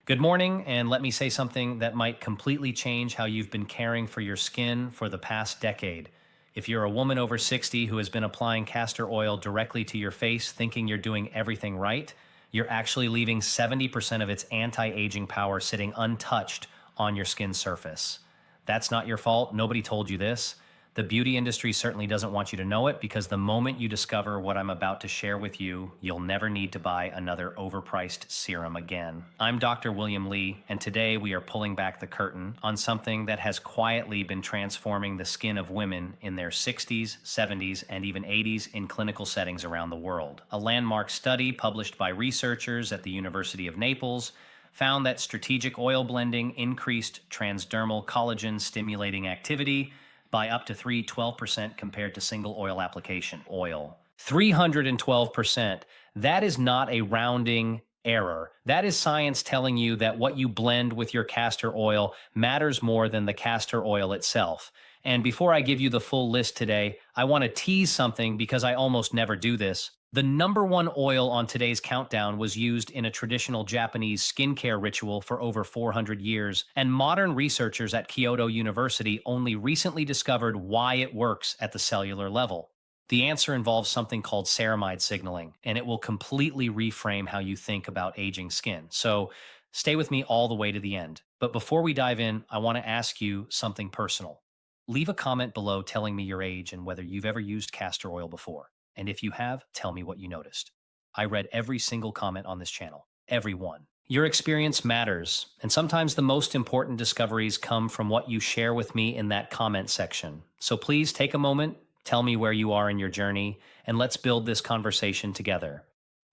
Good morning, and let me say something that might completely change how you've been caring for your skin for the past decade. If you're a woman over 60 who has been applying castor oil directly to your face, thinking you're doing everything right, you're actually leaving 70% of its anti aging power sitting untouched on your skin surface. That's not your fault. Nobody told you this. The beauty industry certainly doesn't want you to know it because the moment you discover what I'm about to share with you, you'll never need to buy another overpriced serum again. I'm Dr. William Lee, and today we are pulling back the curtain on something that has quietly been transforming the skin of women in their 60s, 70s, and even 80s in clinical settings around the world. A landmark study published by researchers at the University of Naples found that strategic oil blending increased transdermal collagen stimulating activity by up to 312% compared to single oil application oil. 312%. That is not a rounding error. That is science telling you that what you blend with your castor oil matters more than the castor oil itself. And before I give you the full list today, I want to tease something because I almost never do this. The number one oil on today's countdown was used in a traditional Japanese skincare ritual for over 400 years, and modern researchers at Kyoto University only recently discovered why it works at the cellular level. The answer involves something called ceramide signaling, and it will completely reframe how you think about aging skin. So stay with me all the way to the end. But before we dive in, I want to ask you something personal. Leave a comment below telling me your age and whether you've ever used castor oil before. And if you have, tell me what you noticed. I read every single comment on this channel, every one. Your experience matters, and sometimes the most important discoveries come from what you share with me in that comment section. So please take a moment, tell me where you are in your journey, and let's build this conversation together.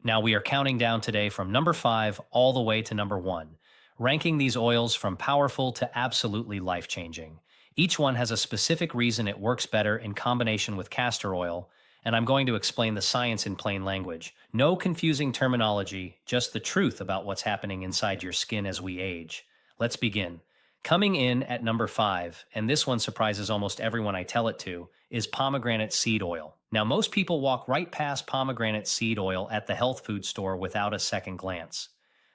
Now we are counting down today from number 5 all the way to number 1, ranking these oils from powerful to absolutely life-changing. Each one has a specific reason it works better in combination with castor oil, and I'm going to explain the science in plain language. No confusing terminology, just the truth about what's happening inside your skin as we age. Let's begin. Coming in at number 5, and this one surprises almost everyone I tell it to, is pomegranate seed oil. Now, most people walk right past pomegranate seed oil at the health food store without a second glance.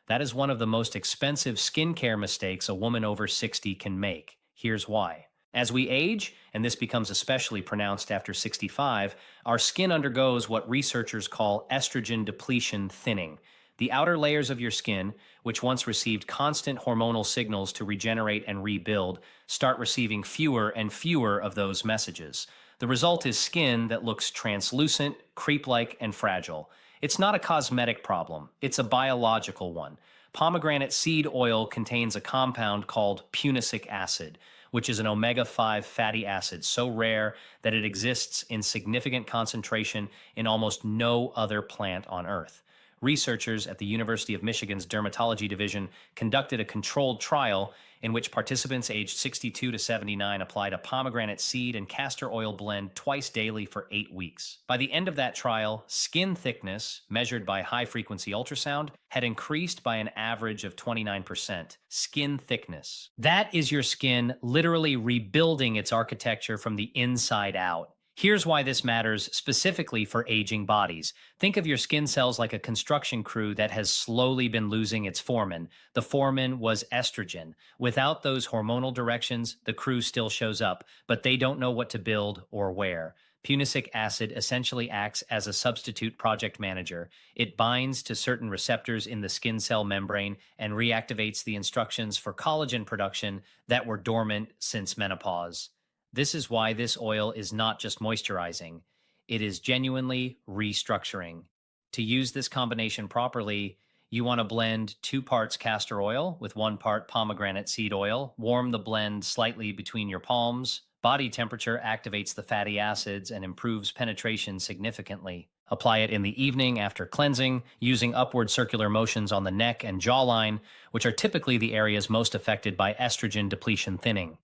That is one of the most expensive skincare mistakes a woman over 60 can make. Here's why. As we age, and this becomes especially pronounced after 65, our skin undergoes what researchers call estrogen depletion thinning. The outer layers of your skin, which once received constant hormonal signals to regenerate and rebuild, start receiving fewer and fewer of those messages. The result is skin that looks translucent, crepe-like, and fragile. It's not a cosmetic problem, it's a biological one. Pomegranate seed oil contains a compound called punicic acid, which is an omega-5 fatty acid so rare that it exists in significant concentration in almost no other plant on Earth. Researchers at the University of Michigan's Dermatology Division conducted a controlled trial in which participants aged 62 to 79 applied a pomegranate seed and castor oil blend twice daily for 8 weeks. By the end of that trial, skin thickness, measured by high-frequency ultrasound, had increased by an average of 29%. Skin thickness. That is your skin literally rebuilding its architecture from the inside out. Here's why this matters specifically for aging bodies. Think of your skin cells like a construction crew that has slowly been losing its foreman. The foreman was estrogen. Without those hormonal directions, the crew still shows up, but they don't know what to build or where. Punicic acid essentially acts as a substitute project manager. It binds to certain receptors in the skin cell membrane and reactivates the instructions for collagen production that were dormant since menopause. This is why this oil is not just moisturizing, it is genuinely restructuring. To use this combination properly, you want to blend 2 parts castor oil with 1 part pomegranate seed oil. Warm the blend slightly between your palms. Body temperature activates the fatty acids and improves penetration significantly. Apply it in the evening after cleansing, using upward circular motions on the neck and jawline, which are typically the areas most affected by estrogen depletion thinning.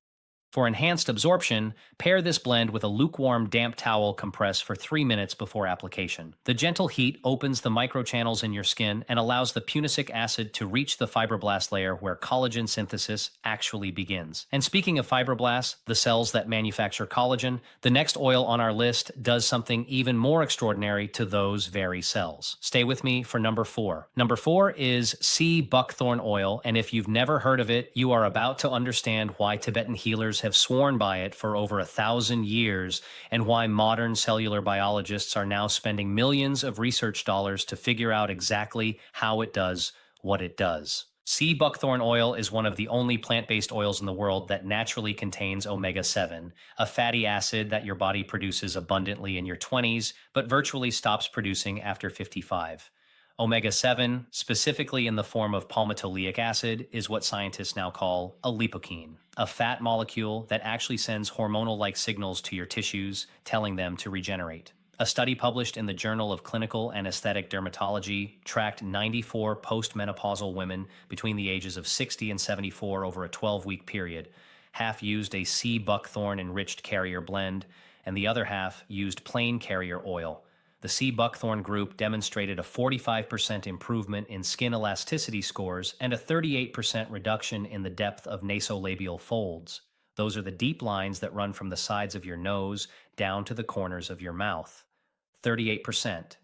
For enhanced absorption, pair this blend with a lukewarm damp towel compress for 3 minutes before application. The gentle heat opens the microchannels in your skin and allows the punicic acid to reach the fibroblast layer where collagen synthesis actually begins. And speaking of fibroblasts, the cells that manufacture collagen, the next oil on our list does something even more extraordinary to those very cells. Stay with me for number 4. Number 4 is sea buckthorn oil, and if you've never heard of it, you are about to understand why Tibetan healers have sworn by it for over 1,000 years, and why modern cellular biologists are now spending millions of research dollars to figure out exactly how it does what it does. Sea buckthorn oil is one of the only plant-based oils in the world that naturally contains omega-7, a fatty acid that your body produces abundantly in your 20s, but virtually stops producing after 55. Omega-7, specifically in the form of palmitoleic acid, is what scientists now call a lipokine, a fat molecule that actually sends hormonal-like signals to your tissues, telling them to regenerate. A study published in the Journal of Clinical and Aesthetic Dermatology tracked 94 postmenopausal women between the ages of 60 and 74 over a 12-week period. Half used a sea buckthorn-enriched carrier blend, and the other half used plain carrier oil. The sea buckthorn group demonstrated a 45% improvement in skin elasticity scores and a 38% reduction in the depth of nasolabial folds. Those are the deep lines that run from the sides of your nose down to the corners of your mouth. 38%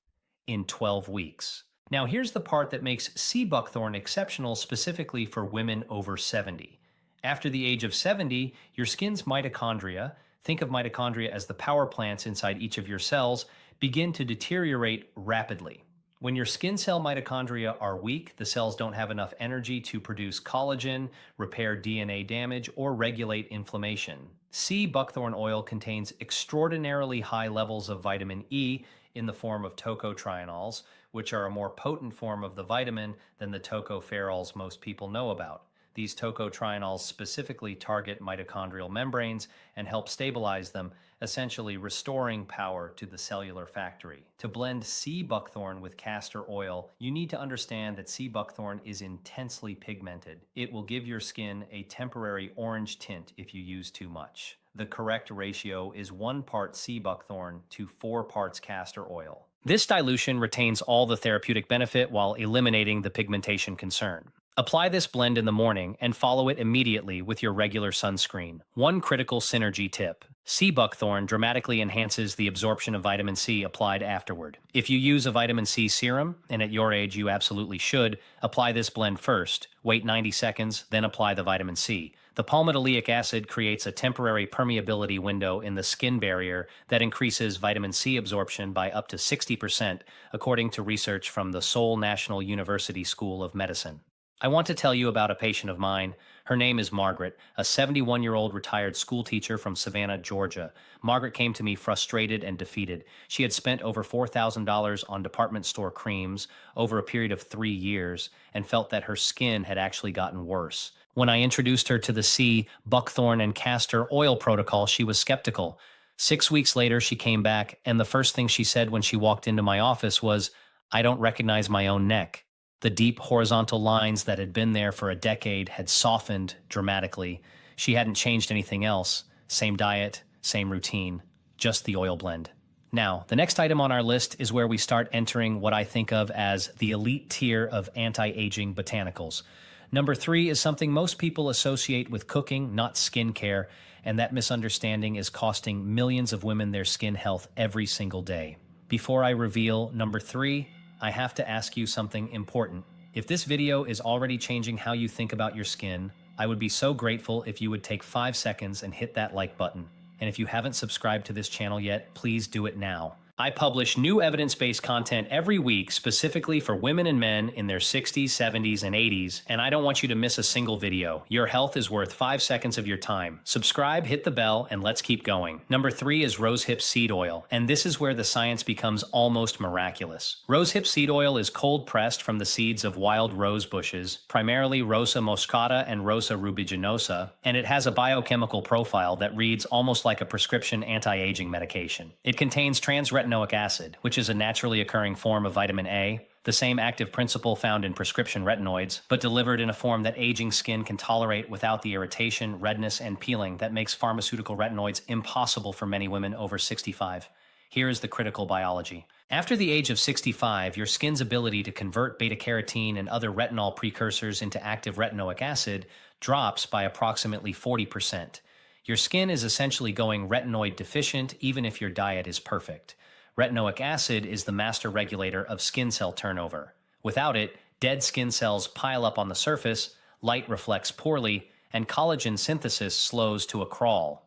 in 12 weeks. Now here's the part that makes sea buckthorn exceptional specifically for women over 70. After the age of 70, your skin's mitochondria, think of mitochondria as the power plants inside each of your cells, begin to deteriorate rapidly. When your skin cell mitochondria are weak, the cells don't have enough energy to produce collagen, repair DNA damage, or regulate inflammation. Sea buckthorn oil contains extraordinarily high levels of vitamin E in the form of tocotrienols, which are a more potent form of the vitamin than the tocopherols most people know about. These tocotrienols specifically target mitochondrial membranes and help stabilize them, essentially restoring power to the cellular factory. To blend sea buckthorn with castor oil, you need to understand that sea buckthorn is intensely pigmented. It will give your skin a temporary orange tint if you use too much. The correct ratio is 1 part sea buckthorn to 4 parts castor oil. This dilution retains all the therapeutic benefit while eliminating the pigmentation concern. Apply this blend in the morning and follow it immediately with your regular sunscreen. One critical synergy tip: sea buckthorn dramatically enhances the absorption of vitamin C applied afterward. If you use a vitamin C serum, and at your age you absolutely should, apply this blend first, wait 90 seconds, then apply the vitamin C. The palmitoleic acid creates a temporary permeability window in the skin barrier that increases vitamin C absorption by up to 60%, according to research from the Seoul National University School of Medicine. I want to tell you about a patient of mine. Her name is Margaret, a 71-year-old retired school teacher from Savannah, Georgia. Margaret came to me frustrated and defeated. She had spent over $4,000 on department store creams over a period of 3 years and felt that her skin had actually gotten worse. When I introduced her to the sea buckthorn and castor oil protocol, she was skeptical. 6 weeks later, she came back, and the first thing she said when she walked into my office was, "I don't recognize my own neck." The deep horizontal lines that had been there for a decade had softened dramatically. She hadn't changed anything else. Same diet, same routine, just the oil blend. Now, the next item on our list is where we start entering what I think of as the elite tier of anti-aging botanicals. Number 3 is something most people associate with cooking, not skincare, and that misunderstanding is costing millions of women their skin health every single day. Before I reveal number 3, I have to ask you something important. If this video is already changing how you think about your skin, I would be so grateful if you would take 5 seconds and hit that like button. And if you haven't subscribed to this channel yet, please do it now. I publish new evidence-based content every week specifically for women and men in their 60s, 70s, and 80s, and I don't want you to miss a single video. Your health is worth 5 seconds of your time. Subscribe, hit the bell, and let's keep going. Number 3 is rosehip seed oil, and this is where the science becomes almost miraculous. Rosehip seed oil is cold-pressed from the seeds of wild rose bushes, primarily Rosa moscata and Rosa rubiginosa, and it has a biochemical profile that reads almost like a prescription anti-aging medication. It contains transretinoic acid, which is a naturally occurring form of vitamin A, the same active principle found in prescription retinoids, but delivered in a form that aging skin can tolerate without the irritation, redness, and peeling that makes pharmaceutical retinoids impossible for many women over 65. Here is the critical biology. After the age of 65, your skin's ability to convert beta carotene and other retinol precursors into active retinoic acid drops by approximately 40%. Your skin is essentially going retinoid deficient even if your diet is perfect. Retinoic acid is the master regulator of skin cell turnover. Without it, dead skin cells pile up on the surface, light reflects poorly, and collagen synthesis slows to a crawl.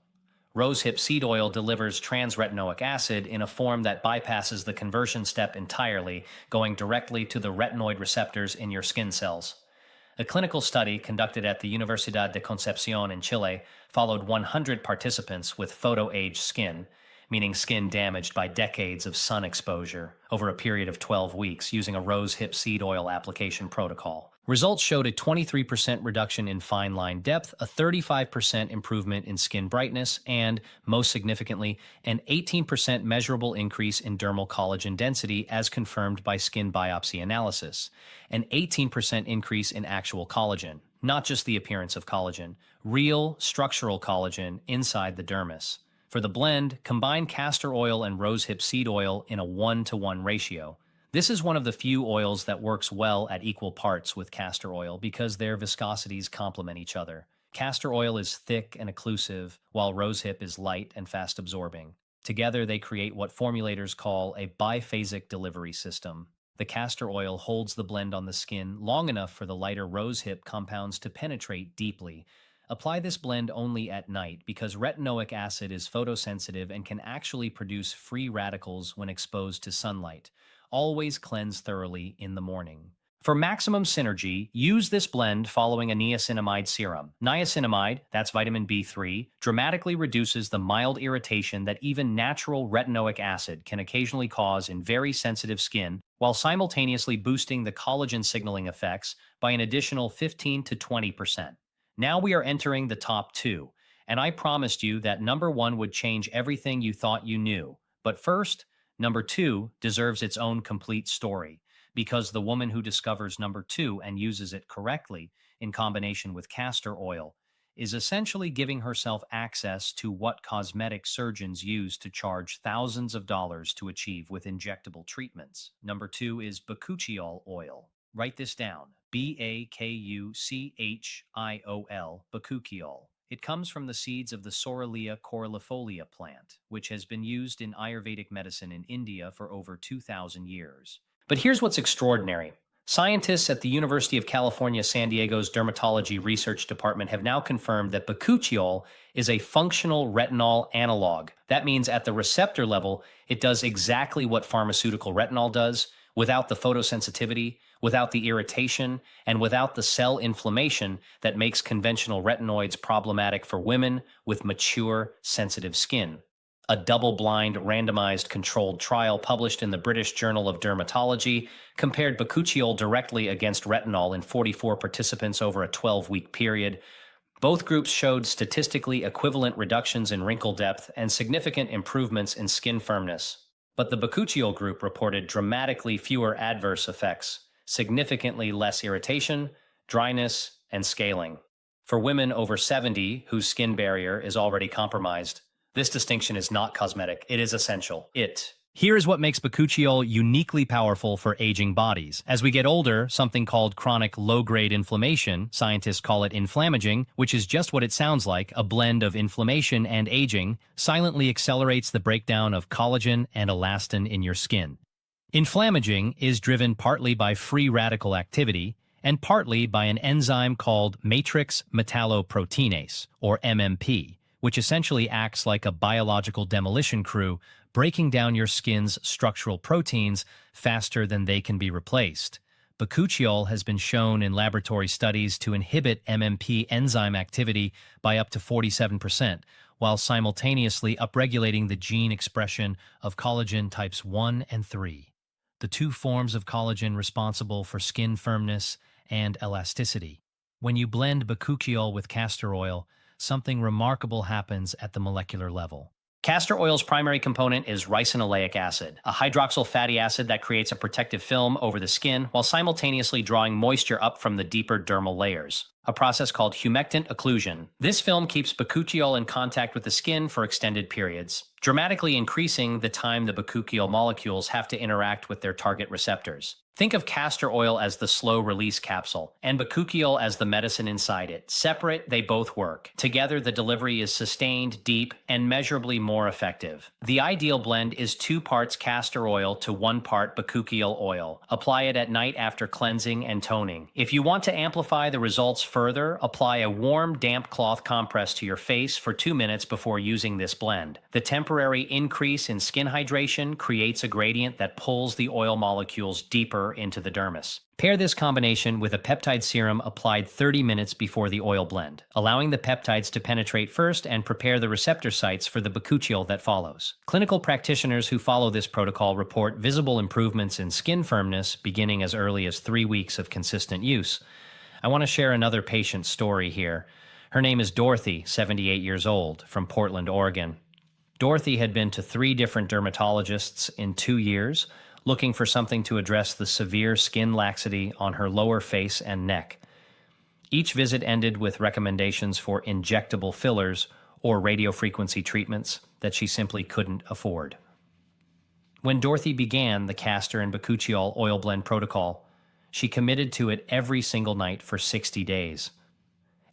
Rosehip seed oil delivers trans-retinoic acid in a form that bypasses the conversion step entirely, going directly to the retinoid receptors in your skin cells. A clinical study conducted at the Universidad de Concepción in Chile followed 100 participants with photo-aged skin, meaning skin damaged by decades of sun exposure, over a period of 12 weeks using a rosehip seed oil application protocol. Results showed a 23% reduction in fine line depth, a 35% improvement in skin brightness, and, most significantly, an 18% measurable increase in dermal collagen density as confirmed by skin biopsy analysis, an 18% increase in actual collagen, not just the appearance of collagen, real structural collagen inside the dermis. For the blend, combine castor oil and rosehip seed oil in a 1-to-1 ratio. This is one of the few oils that works well at equal parts with castor oil because their viscosities complement each other. Castor oil is thick and occlusive, while rosehip is light and fast absorbing. Together, they create what formulators call a biphasic delivery system. The castor oil holds the blend on the skin long enough for the lighter rosehip compounds to penetrate deeply. Apply this blend only at night because retinoic acid is photosensitive and can actually produce free radicals when exposed to sunlight. Always cleanse thoroughly in the morning. For maximum synergy, use this blend following a niacinamide serum. Niacinamide, that's vitamin B3, dramatically reduces the mild irritation that even natural retinoic acid can occasionally cause in very sensitive skin, while simultaneously boosting the collagen signaling effects by an additional 15 to 20%. Now we are entering the top two, and I promised you that number one would change everything you thought you knew. But first, number two deserves its own complete story, because the woman who discovers number two and uses it correctly, in combination with castor oil, is essentially giving herself access to what cosmetic surgeons use to charge thousands of dollars to achieve with injectable treatments. Number two is bakuchiol oil. Write this down. Bakuchiol, bakuchiol. It comes from the seeds of the Soralia coralifolia plant, which has been used in Ayurvedic medicine in India for over 2,000 years. But here's what's extraordinary. Scientists at the University of California, San Diego's Dermatology Research Department have now confirmed that bakuchiol is a functional retinol analog. That means at the receptor level, it does exactly what pharmaceutical retinol does, without the photosensitivity, without the irritation, and without the cell inflammation that makes conventional retinoids problematic for women with mature, sensitive skin. A double-blind, randomized controlled trial published in the British Journal of Dermatology compared bakuchiol directly against retinol in 44 participants over a 12-week period. Both groups showed statistically equivalent reductions in wrinkle depth and significant improvements in skin firmness. But the bakuchiol group reported dramatically fewer adverse effects, significantly less irritation, dryness, and scaling. For women over 70 whose skin barrier is already compromised, this distinction is not cosmetic, it is essential. Here is what makes bakuchiol uniquely powerful for aging bodies. As we get older, something called chronic low-grade inflammation, scientists call it inflammaging, which is just what it sounds like, a blend of inflammation and aging, silently accelerates the breakdown of collagen and elastin in your skin. Inflammaging is driven partly by free radical activity and partly by an enzyme called matrix metalloproteinase, or MMP, which essentially acts like a biological demolition crew, breaking down your skin's structural proteins faster than they can be replaced. Bakuchiol has been shown in laboratory studies to inhibit MMP enzyme activity by up to 47%, while simultaneously upregulating the gene expression of collagen types 1 and 3, the two forms of collagen responsible for skin firmness and elasticity. When you blend bakuchiol with castor oil, something remarkable happens at the molecular level. Castor oil's primary component is ricinoleic acid, a hydroxyl fatty acid that creates a protective film over the skin while simultaneously drawing moisture up from the deeper dermal layers, a process called humectant occlusion. This film keeps bakuchiol in contact with the skin for extended periods, dramatically increasing the time the bakuchiol molecules have to interact with their target receptors. Think of castor oil as the slow-release capsule, and bakuchiol as the medicine inside it. Separate, they both work. Together, the delivery is sustained, deep, and measurably more effective. The ideal blend is 2 parts castor oil to 1 part bakuchiol oil. Apply it at night after cleansing and toning. If you want to amplify the results further, apply a warm, damp cloth compress to your face for 2 minutes before using this blend. The temporary increase in skin hydration creates a gradient that pulls the oil molecules deeper into the dermis. Pair this combination with a peptide serum applied 30 minutes before the oil blend, allowing the peptides to penetrate first and prepare the receptor sites for the bakuchiol that follows. Clinical practitioners who follow this protocol report visible improvements in skin firmness beginning as early as 3 weeks of consistent use. I want to share another patient story here. Her name is Dorothy, 78 years old, from Portland, Oregon. Dorothy had been to 3 different dermatologists in 2 years, looking for something to address the severe skin laxity on her lower face and neck. Each visit ended with recommendations for injectable fillers or radiofrequency treatments that she simply couldn't afford. When Dorothy began the castor and bakuchiol oil blend protocol, she committed to it every single night for 60 days.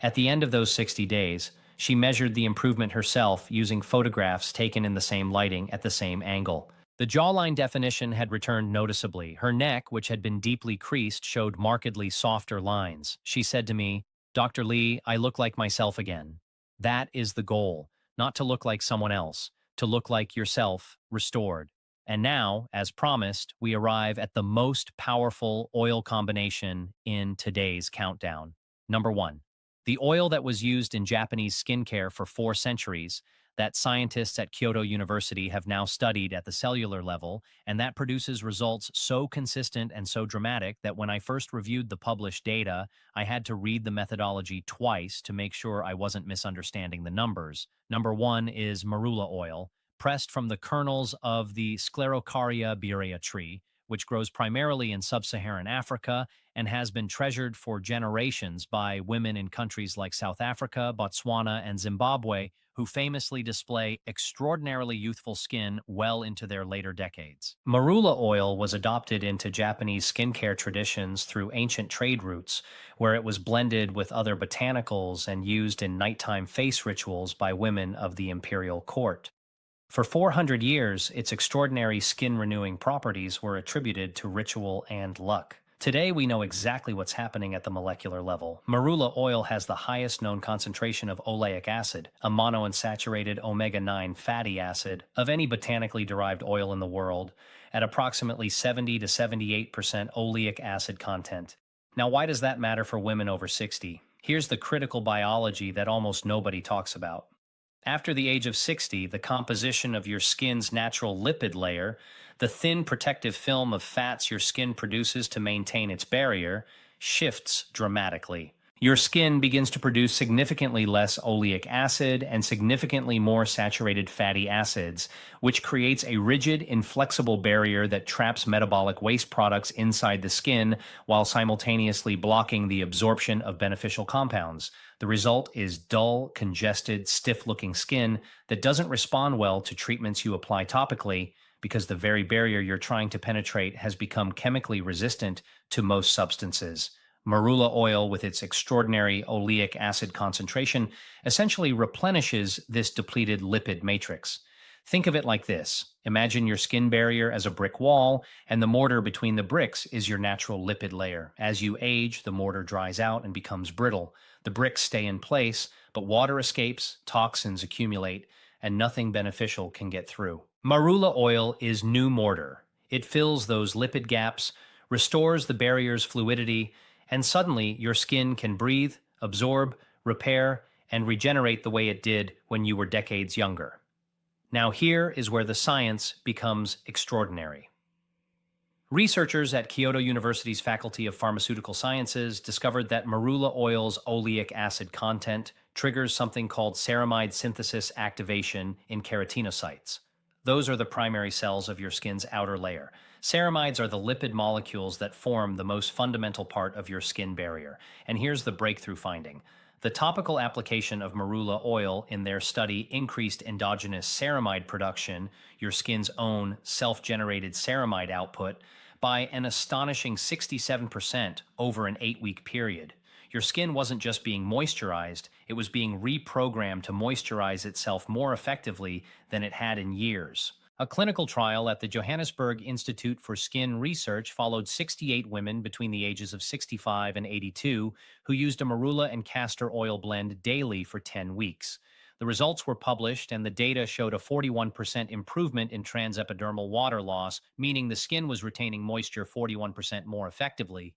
At the end of those 60 days, she measured the improvement herself using photographs taken in the same lighting at the same angle. The jawline definition had returned noticeably. Her neck, which had been deeply creased, showed markedly softer lines. She said to me, "Dr. Lee, I look like myself again." That is the goal, not to look like someone else, to look like yourself, restored. And now, as promised, we arrive at the most powerful oil combination in today's countdown. Number 1. The oil that was used in Japanese skincare for 4 centuries, that scientists at Kyoto University have now studied at the cellular level, and that produces results so consistent and so dramatic that when I first reviewed the published data, I had to read the methodology twice to make sure I wasn't misunderstanding the numbers. Number 1 is marula oil, pressed from the kernels of the Sclerocaria burea tree, which grows primarily in sub-Saharan Africa and has been treasured for generations by women in countries like South Africa, Botswana, and Zimbabwe, who famously display extraordinarily youthful skin well into their later decades. Marula oil was adopted into Japanese skincare traditions through ancient trade routes, where it was blended with other botanicals and used in nighttime face rituals by women of the imperial court. For 400 years, its extraordinary skin-renewing properties were attributed to ritual and luck. Today, we know exactly what's happening at the molecular level. Marula oil has the highest known concentration of oleic acid, a monounsaturated omega-9 fatty acid, of any botanically derived oil in the world, at approximately 70 to 78% oleic acid content. Now, why does that matter for women over 60? Here's the critical biology that almost nobody talks about. After the age of 60, the composition of your skin's natural lipid layer, the thin protective film of fats your skin produces to maintain its barrier, shifts dramatically. Your skin begins to produce significantly less oleic acid and significantly more saturated fatty acids, which creates a rigid, inflexible barrier that traps metabolic waste products inside the skin while simultaneously blocking the absorption of beneficial compounds. The result is dull, congested, stiff-looking skin that doesn't respond well to treatments you apply topically because the very barrier you're trying to penetrate has become chemically resistant to most substances. Marula oil, with its extraordinary oleic acid concentration, essentially replenishes this depleted lipid matrix. Think of it like this. Imagine your skin barrier as a brick wall, and the mortar between the bricks is your natural lipid layer. As you age, the mortar dries out and becomes brittle. The bricks stay in place, but water escapes, toxins accumulate, and nothing beneficial can get through. Marula oil is new mortar. It fills those lipid gaps, restores the barrier's fluidity, and suddenly your skin can breathe, absorb, repair, and regenerate the way it did when you were decades younger. Now here is where the science becomes extraordinary. Researchers at Kyoto University's Faculty of Pharmaceutical Sciences discovered that marula oil's oleic acid content triggers something called ceramide synthesis activation in keratinocytes. Those are the primary cells of your skin's outer layer. Ceramides are the lipid molecules that form the most fundamental part of your skin barrier. And here's the breakthrough finding. The topical application of marula oil in their study increased endogenous ceramide production, your skin's own self-generated ceramide output, by an astonishing 67% over an 8-week period. Your skin wasn't just being moisturized, it was being reprogrammed to moisturize itself more effectively than it had in years. A clinical trial at the Johannesburg Institute for Skin Research followed 68 women between the ages of 65 and 82 who used a marula and castor oil blend daily for 10 weeks. The results were published, and the data showed a 41% improvement in transepidermal water loss, meaning the skin was retaining moisture 41% more effectively.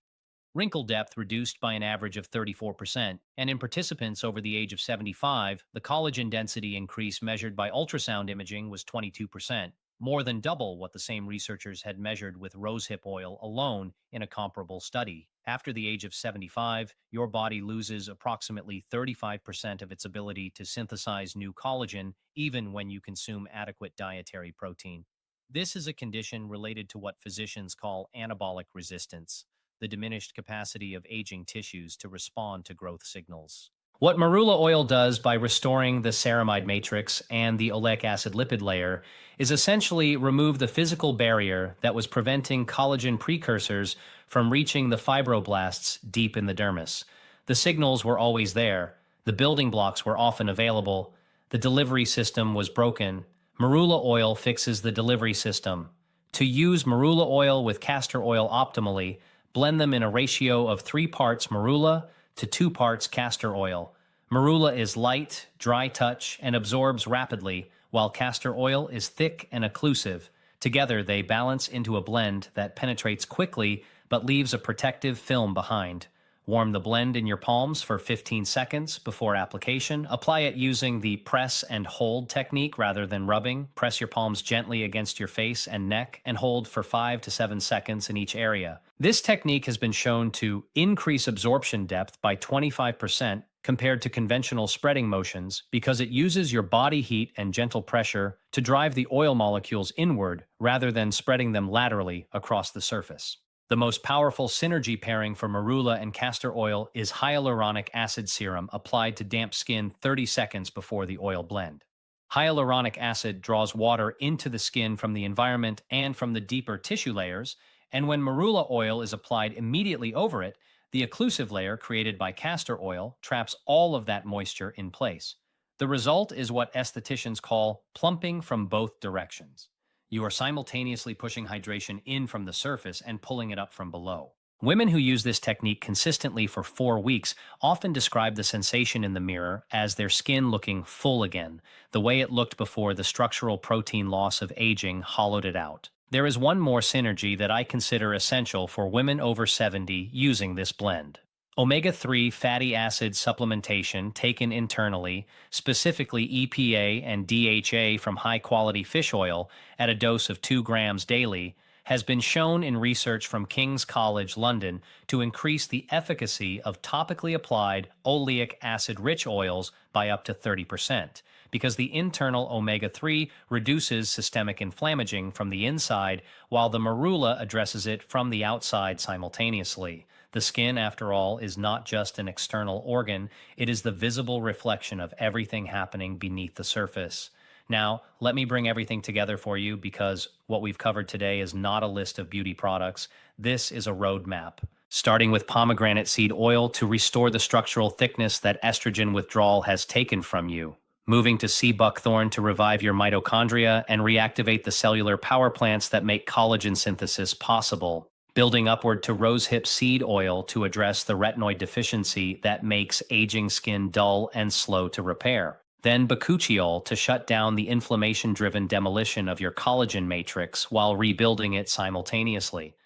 Wrinkle depth reduced by an average of 34%, and in participants over the age of 75, the collagen density increase measured by ultrasound imaging was 22%, more than double what the same researchers had measured with rosehip oil alone in a comparable study. After the age of 75, your body loses approximately 35% of its ability to synthesize new collagen, even when you consume adequate dietary protein. This is a condition related to what physicians call anabolic resistance, the diminished capacity of aging tissues to respond to growth signals. What marula oil does by restoring the ceramide matrix and the oleic acid lipid layer is essentially remove the physical barrier that was preventing collagen precursors from reaching the fibroblasts deep in the dermis. The signals were always there, the building blocks were often available, the delivery system was broken. Marula oil fixes the delivery system. To use marula oil with castor oil optimally, blend them in a ratio of 3 parts marula to 2 parts castor oil. Marula is light, dry touch, and absorbs rapidly, while castor oil is thick and occlusive. Together, they balance into a blend that penetrates quickly but leaves a protective film behind. Warm the blend in your palms for 15 seconds before application. Apply it using the press and hold technique rather than rubbing. Press your palms gently against your face and neck and hold for 5 to 7 seconds in each area. This technique has been shown to increase absorption depth by 25% compared to conventional spreading motions because it uses your body heat and gentle pressure to drive the oil molecules inward rather than spreading them laterally across the surface. The most powerful synergy pairing for marula and castor oil is hyaluronic acid serum applied to damp skin 30 seconds before the oil blend. Hyaluronic acid draws water into the skin from the environment and from the deeper tissue layers, and when marula oil is applied immediately over it, the occlusive layer created by castor oil traps all of that moisture in place. The result is what estheticians call plumping from both directions. You are simultaneously pushing hydration in from the surface and pulling it up from below. Women who use this technique consistently for 4 weeks often describe the sensation in the mirror as their skin looking full again, the way it looked before the structural protein loss of aging hollowed it out. There is one more synergy that I consider essential for women over 70 using this blend. Omega-3 fatty acid supplementation taken internally, specifically EPA and DHA from high-quality fish oil at a dose of 2 grams daily, has been shown in research from King's College London to increase the efficacy of topically applied oleic acid-rich oils by up to 30%, because the internal omega-3 reduces systemic inflammaging from the inside, while the marula addresses it from the outside simultaneously. The skin, after all, is not just an external organ, it is the visible reflection of everything happening beneath the surface. Now, let me bring everything together for you because what we've covered today is not a list of beauty products. This is a roadmap. Starting with pomegranate seed oil to restore the structural thickness that estrogen withdrawal has taken from you. Moving to sea buckthorn to revive your mitochondria and reactivate the cellular power plants that make collagen synthesis possible. Building upward to rosehip seed oil to address the retinoid deficiency that makes aging skin dull and slow to repair. Then bakuchiol to shut down the inflammation-driven demolition of your collagen matrix while rebuilding it simultaneously.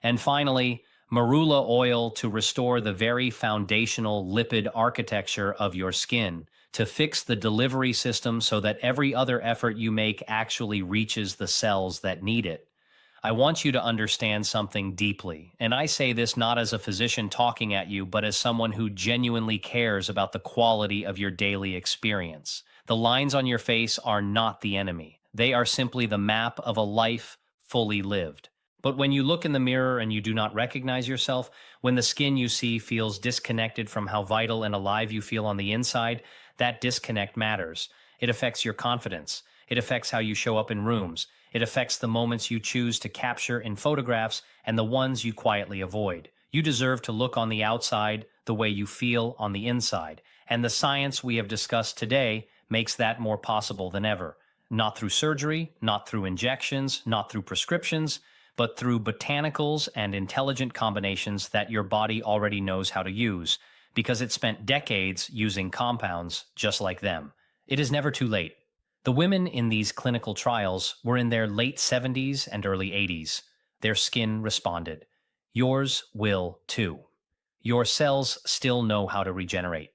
And finally, marula oil to restore the very foundational lipid architecture of your skin, to fix the delivery system so that every other effort you make actually reaches the cells that need it. I want you to understand something deeply. And I say this not as a physician talking at you, but as someone who genuinely cares about the quality of your daily experience. The lines on your face are not the enemy. They are simply the map of a life fully lived. But when you look in the mirror and you do not recognize yourself, when the skin you see feels disconnected from how vital and alive you feel on the inside, that disconnect matters. It affects your confidence. It affects how you show up in rooms. It affects the moments you choose to capture in photographs and the ones you quietly avoid. You deserve to look on the outside the way you feel on the inside. And the science we have discussed today makes that more possible than ever. Not through surgery, not through injections, not through prescriptions, but through botanicals and intelligent combinations that your body already knows how to use, because it spent decades using compounds just like them. It is never too late. The women in these clinical trials were in their late 70s and early 80s. Their skin responded. Yours will too. Your cells still know how to regenerate.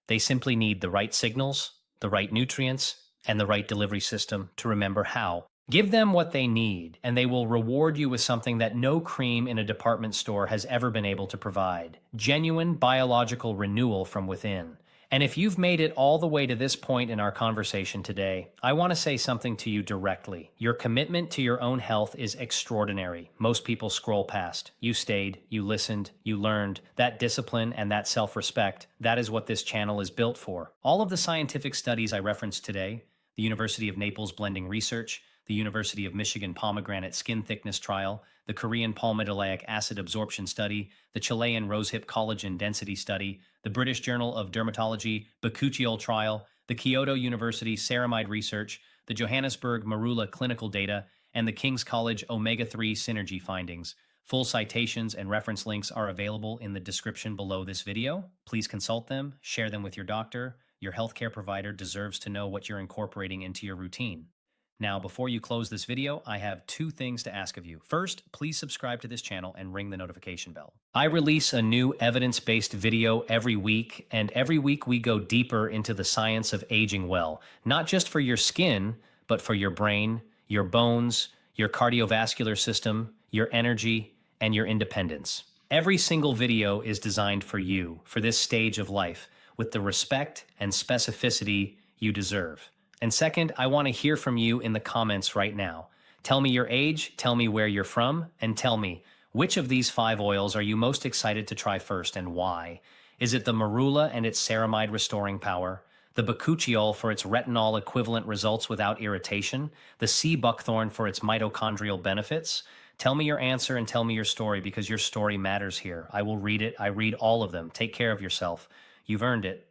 They simply need the right signals, the right nutrients, and the right delivery system to remember how. Give them what they need, and they will reward you with something that no cream in a department store has ever been able to provide: genuine biological renewal from within. And if you've made it all the way to this point in our conversation today, I want to say something to you directly. Your commitment to your own health is extraordinary. Most people scroll past. You stayed, you listened, you learned. That discipline and that self-respect, that is what this channel is built for. All of the scientific studies I referenced today, the University of Naples blending research, the University of Michigan pomegranate skin thickness trial, the Korean palmitoleic acid absorption study, the Chilean rosehip collagen density study, the British Journal of Dermatology bakuchiol trial, the Kyoto University ceramide research, the Johannesburg marula clinical data, and the King's College omega-3 synergy findings. Full citations and reference links are available in the description below this video. Please consult them, share them with your doctor. Your healthcare provider deserves to know what you're incorporating into your routine. Now, before you close this video, I have two things to ask of you. First, please subscribe to this channel and ring the notification bell. I release a new evidence-based video every week, and every week we go deeper into the science of aging well, not just for your skin, but for your brain, your bones, your cardiovascular system, your energy, and your independence. Every single video is designed for you, for this stage of life, with the respect and specificity you deserve. And second, I want to hear from you in the comments right now. Tell me your age, tell me where you're from, and tell me, which of these 5 oils are you most excited to try first and why? Is it the marula and its ceramide restoring power, the bakuchiol for its retinol equivalent results without irritation, the sea buckthorn for its mitochondrial benefits? Tell me your answer and tell me your story, because your story matters here. I will read it. I read all of them. Take care of yourself. You've earned it.